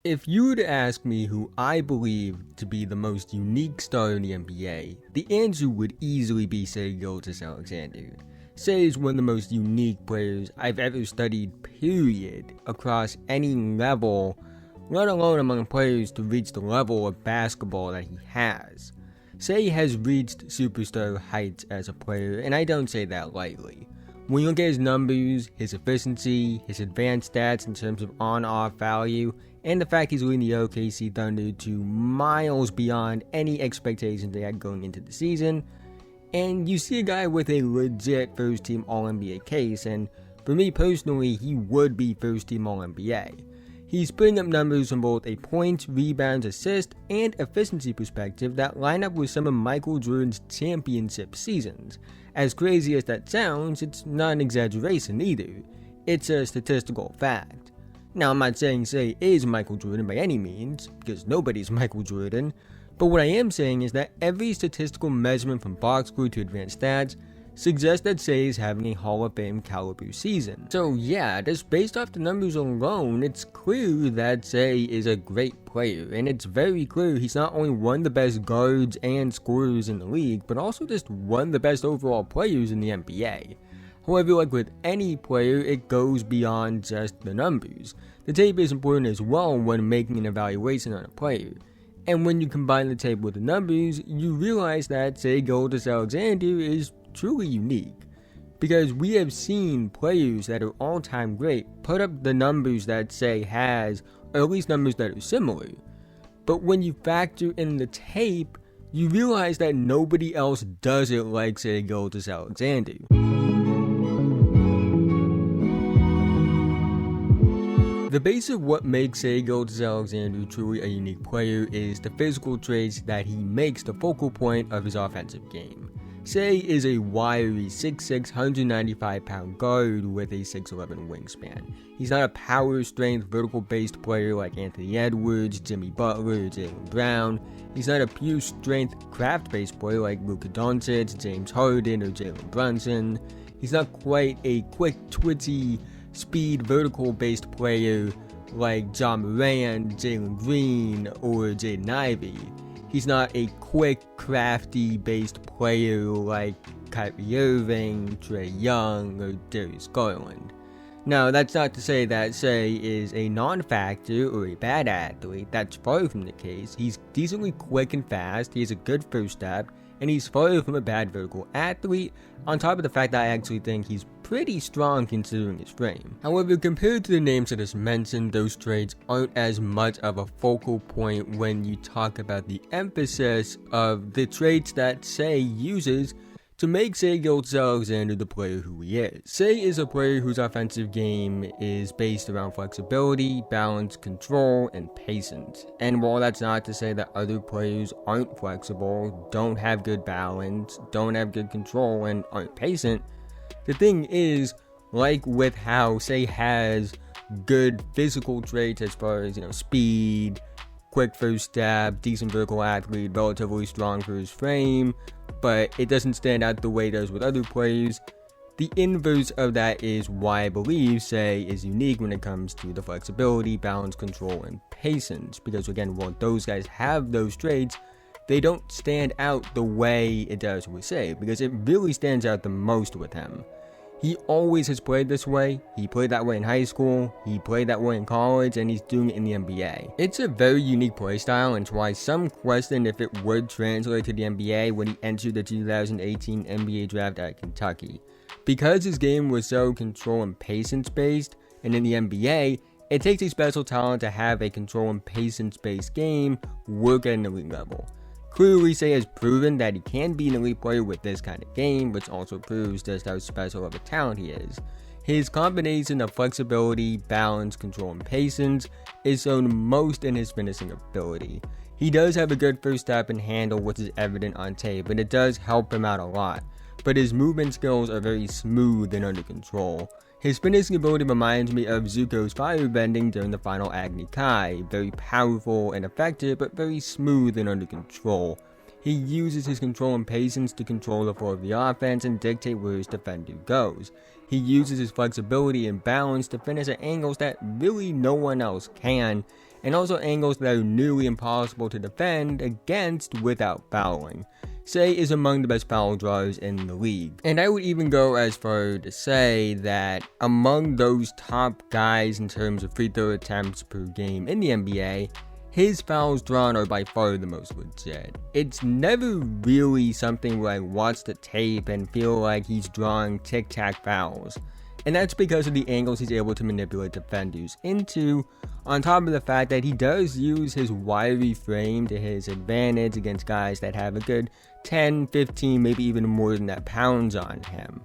If you were to ask me who I believe to be the most unique star in the NBA, the answer would easily be Shai Gilgeous-Alexander. Shai is one of the most unique players I've ever studied, period, across any level, let alone among players to reach the level of basketball that he has. Shai has reached superstar heights as a player, and I don't say that lightly. When you look at his numbers, his efficiency, his advanced stats in terms of on-off value, and the fact he's leading the OKC Thunder to miles beyond any expectations they had going into the season, and you see a guy with a legit first-team All-NBA case, and for me personally, he would be first-team All-NBA. He's putting up numbers from both a points, rebounds, assist, and efficiency perspective that line up with some of Michael Jordan's championship seasons. As crazy as that sounds, it's not an exaggeration either. It's a statistical fact. Now, I'm not saying Shai is Michael Jordan by any means, because nobody's Michael Jordan, but what I am saying is that every statistical measurement from box score to advanced stats suggests that Shai is having a Hall of Fame caliber season. So yeah, just based off the numbers alone, it's clear that Shai is a great player, and it's very clear he's not only one of the best guards and scorers in the league, but also just one of the best overall players in the NBA. However, like with any player, it goes beyond just the numbers. The tape is important as well when making an evaluation on a player. And when you combine the tape with the numbers, you realize that Shai Gilgeous-Alexander is truly unique, because we have seen players that are all-time great put up the numbers that Shai has, or at least numbers that are similar. But when you factor in the tape, you realize that nobody else does it like Shai Gilgeous-Alexander. The base of what makes Shai Gilgeous-Alexander truly a unique player is the physical traits that he makes the focal point of his offensive game. Shai is a wiry 6'6", 195-pound guard with a 6'11" wingspan. He's not a power, strength, vertical-based player like Anthony Edwards, Jimmy Butler, or Jaylen Brown. He's not a pure strength, craft-based player like Luka Doncic, James Harden, or Jalen Brunson. He's not quite a quick, twitchy, speed, vertical-based player like Ja Morant, Jalen Green, or Jaden Ivey. He's not a quick, crafty-based player like Kyrie Irving, Trae Young, or Darius Garland. Now, that's not to say that Shai is a non-factor or a bad athlete. That's far from the case. He's decently quick and fast, he has a good first step, and he's far from a bad vertical athlete, on top of the fact that I actually think he's pretty strong considering his frame. However, compared to the names I just mentioned, those traits aren't as much of a focal point when you talk about the emphasis of the traits that Shai uses to make Shai Gilgeous-Alexander the player who he is. Shai is a player whose offensive game is based around flexibility, balance, control, and patience. And while that's not to say that other players aren't flexible, don't have good balance, don't have good control, and aren't patient, the thing is, like with how Shai has good physical traits as far as, speed, quick first step, decent vertical athlete, relatively strong for his frame, but it doesn't stand out the way it does with other players. The inverse of that is why I believe Shai is unique when it comes to the flexibility, balance, control, and patience. Because again, while those guys have those traits, they don't stand out the way it does with Shai, because it really stands out the most with him. He always has played this way. He played that way in high school, he played that way in college, and he's doing it in the NBA. It's a very unique playstyle, and it's why some question if it would translate to the NBA when he entered the 2018 NBA draft at Kentucky. Because his game was so control and patience based, and in the NBA, it takes a special talent to have a control and patience based game work at an elite level. Clearly, Shai has proven that he can be an elite player with this kind of game, which also proves just how special of a talent he is. His combination of flexibility, balance, control, and patience is shown most in his finishing ability. He does have a good first step and handle, which is evident on tape, and it does help him out a lot, but his movement skills are very smooth and under control. His finishing ability reminds me of Zuko's firebending during the final Agni Kai, very powerful and effective, but very smooth and under control. He uses his control and patience to control the flow of the offense and dictate where his defender goes. He uses his flexibility and balance to finish at angles that really no one else can, and also angles that are nearly impossible to defend against without fouling. Shai is among the best foul drawers in the league. And I would even go as far to say that among those top guys in terms of free throw attempts per game in the NBA, his fouls drawn are by far the most legit. It's never really something where I watch the tape and feel like he's drawing tic-tac fouls. And that's because of the angles he's able to manipulate defenders into, on top of the fact that he does use his wiry frame to his advantage against guys that have a good 10, 15, maybe even more than that pounds on him.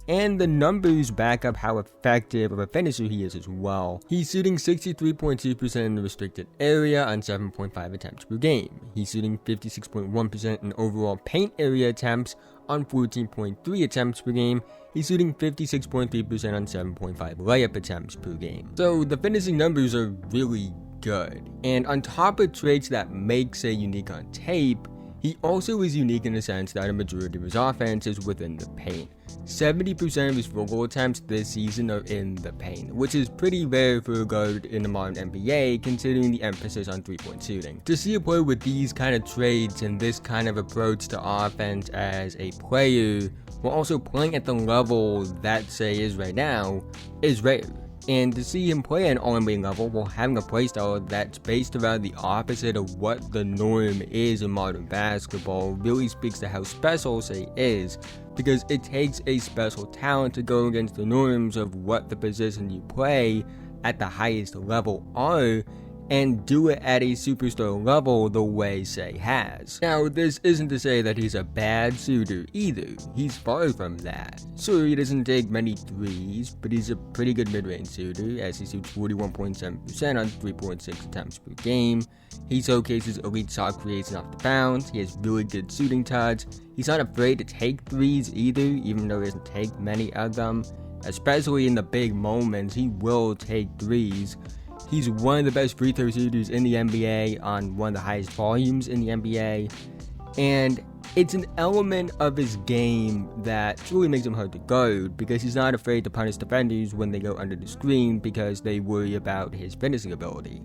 And the numbers back up how effective of a finisher he is as well. He's shooting 63.2% in the restricted area on 7.5 attempts per game. He's shooting 56.1% in overall paint area attempts on 14.3 attempts per game. He's shooting 56.3% on 7.5 layup attempts per game. So the finishing numbers are really good. And on top of traits that make Shai unique on tape, he also is unique in the sense that a majority of his offense is within the paint. 70% of his field goal attempts this season are in the paint, which is pretty rare for a guard in the modern NBA considering the emphasis on three-point shooting. To see a player with these kind of traits and this kind of approach to offense as a player, while also playing at the level that Shai is right now, is rare. And to see him play at an all-NBA level while having a playstyle that's based around the opposite of what the norm is in modern basketball really speaks to how special Shai is, because it takes a special talent to go against the norms of what the position you play at the highest level are, and do it at a superstar level the way Shai has. Now, this isn't to say that he's a bad shooter either. He's far from that. Sure, he doesn't take many threes, but he's a pretty good mid-range shooter, as he shoots 41.7% on 3.6 attempts per game. He showcases elite shot creation off the bounce. He has really good shooting touch. He's not afraid to take threes either, even though he doesn't take many of them. Especially in the big moments, he will take threes. He's one of the best free throw shooters in the NBA on one of the highest volumes in the NBA. And it's an element of his game that truly makes him hard to guard, because he's not afraid to punish defenders when they go under the screen because they worry about his finishing ability.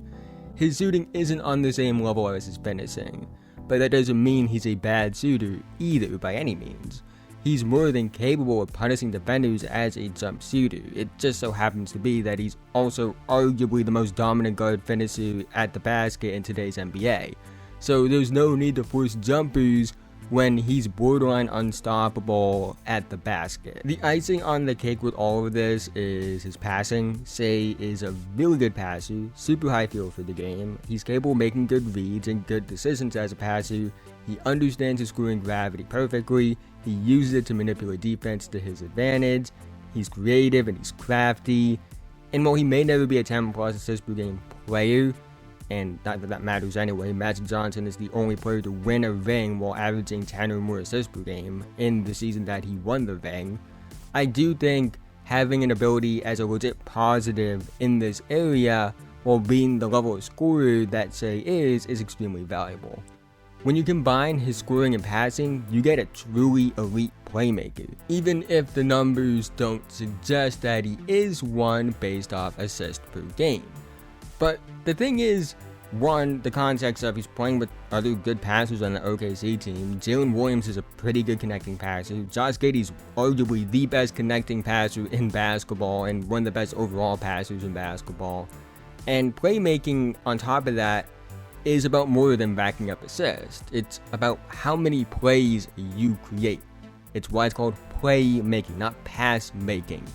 His shooting isn't on the same level as his finishing, but that doesn't mean he's a bad shooter either by any means. He's more than capable of punishing defenders as a jump shooter. It just so happens to be that he's also arguably the most dominant guard finisher at the basket in today's NBA. So there's no need to force jumpers when he's borderline unstoppable at the basket. The icing on the cake with all of this is his passing. Shai is a really good passer, super high feel for the game. He's capable of making good reads and good decisions as a passer. He understands his scoring gravity perfectly. He uses it to manipulate defense to his advantage. He's creative and he's crafty. And while he may never be a 10+ assist per game player, and not that that matters anyway, Magic Johnson is the only player to win a ring while averaging 10 or more assists per game in the season that he won the ring, I do think having an ability as a legit positive in this area while being the level of scorer that Shai is extremely valuable. When you combine his scoring and passing, you get a truly elite playmaker, even if the numbers don't suggest that he is one based off assists per game. But the thing is, one, the context of he's playing with other good passers on the OKC team. Jalen Williams is a pretty good connecting passer. Josh Giddey's arguably the best connecting passer in basketball and one of the best overall passers in basketball. And playmaking on top of that is about more than backing up assists. It's about how many plays you create. It's why it's called playmaking, not pass making.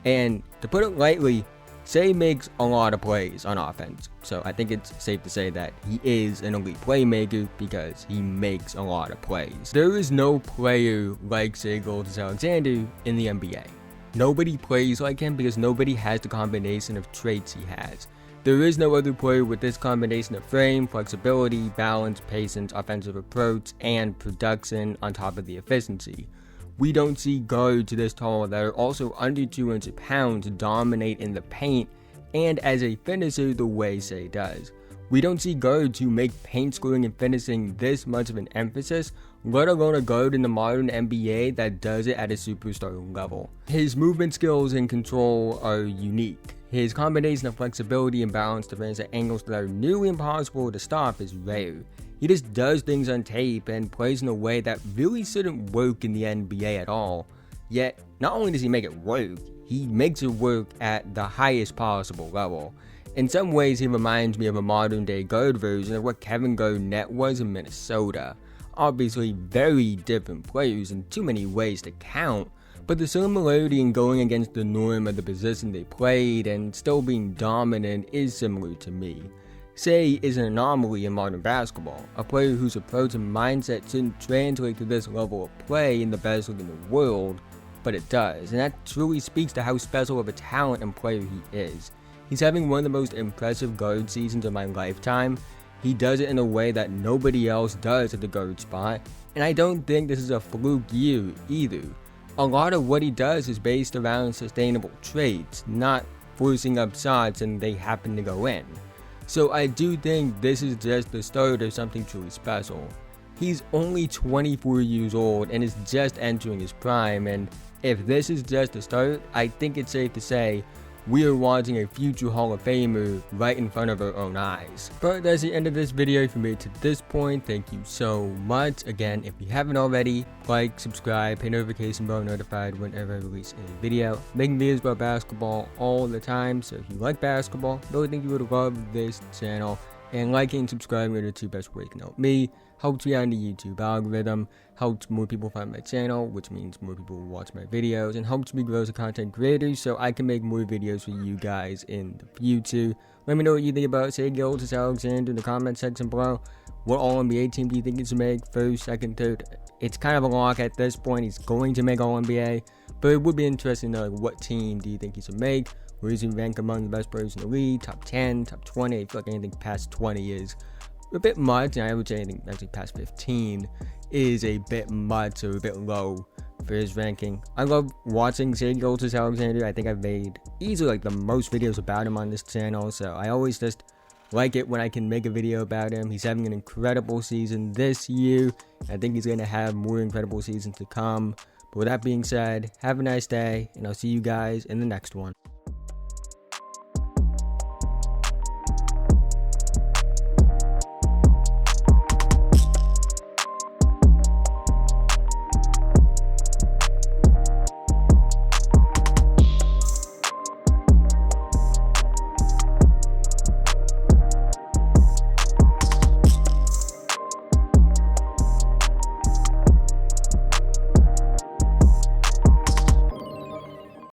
And to put it lightly, Shai makes a lot of plays on offense, so I think it's safe to say that he is an elite playmaker because he makes a lot of plays. There is no player like Shai Gilgeous-Alexander in the NBA. Nobody plays like him because nobody has the combination of traits he has. There is no other player with this combination of frame, flexibility, balance, patience, offensive approach, and production on top of the efficiency. We don't see guards this tall that are also under 200 pounds dominate in the paint and as a finisher the way Shai does. We don't see guards who make paint scoring and finishing this much of an emphasis, let alone a guard in the modern NBA that does it at a superstar level. His movement skills and control are unique. His combination of flexibility and balance defense at angles that are nearly impossible to stop is rare. He just does things on tape and plays in a way that really shouldn't work in the NBA at all. Yet, not only does he make it work, he makes it work at the highest possible level. In some ways, he reminds me of a modern-day guard version of what Kevin Garnett was in Minnesota. Obviously, very different players in too many ways to count, but the similarity in going against the norm of the position they played and still being dominant is similar to me. Shai is an anomaly in modern basketball, a player whose approach and mindset shouldn't translate to this level of play in the best league in the world, but it does, and that truly speaks to how special of a talent and player he is. He's having one of the most impressive guard seasons of my lifetime. He does it in a way that nobody else does at the guard spot, and I don't think this is a fluke year either. A lot of what he does is based around sustainable traits, not forcing up shots and they happen to go in. So I do think this is just the start of something truly special. He's only 24 years old and is just entering his prime, and if this is just the start, I think it's safe to say we are watching a future Hall of Famer right in front of our own eyes. But that's the end of this video. If you made it to this point, thank you so much. Again, if you haven't already, like, subscribe, hit notification bell, notified whenever I release a video. Making videos about basketball all the time, so if you like basketball, I really think you would love this channel. And liking and subscribing are the two best ways to help me, helps me on the YouTube algorithm, helps more people find my channel, which means more people will watch my videos, and helps me grow as a content creator so I can make more videos for you guys in the future. Let me know what you think about Shai Gilgeous-Alexander in the comment section below. What All-NBA team do you think he should make? First, second, third? It's kind of a lock at this point. He's going to make All-NBA, but it would be interesting to know, like, what team do you think he should make? Where does he rank among the best players in the league? Top 10, top 20? I feel like anything past 20 is a bit much, and I would say anything actually past 15 is a bit much or a bit low for his ranking. I love watching Shai Gilgeous-Alexander. I think I've made easily like the most videos about him on this channel, so I always just like it when I can make a video about him. He's having an incredible season this year. I think he's going to have more incredible seasons to come. But with that being said, have a nice day, and I'll see you guys in the next one.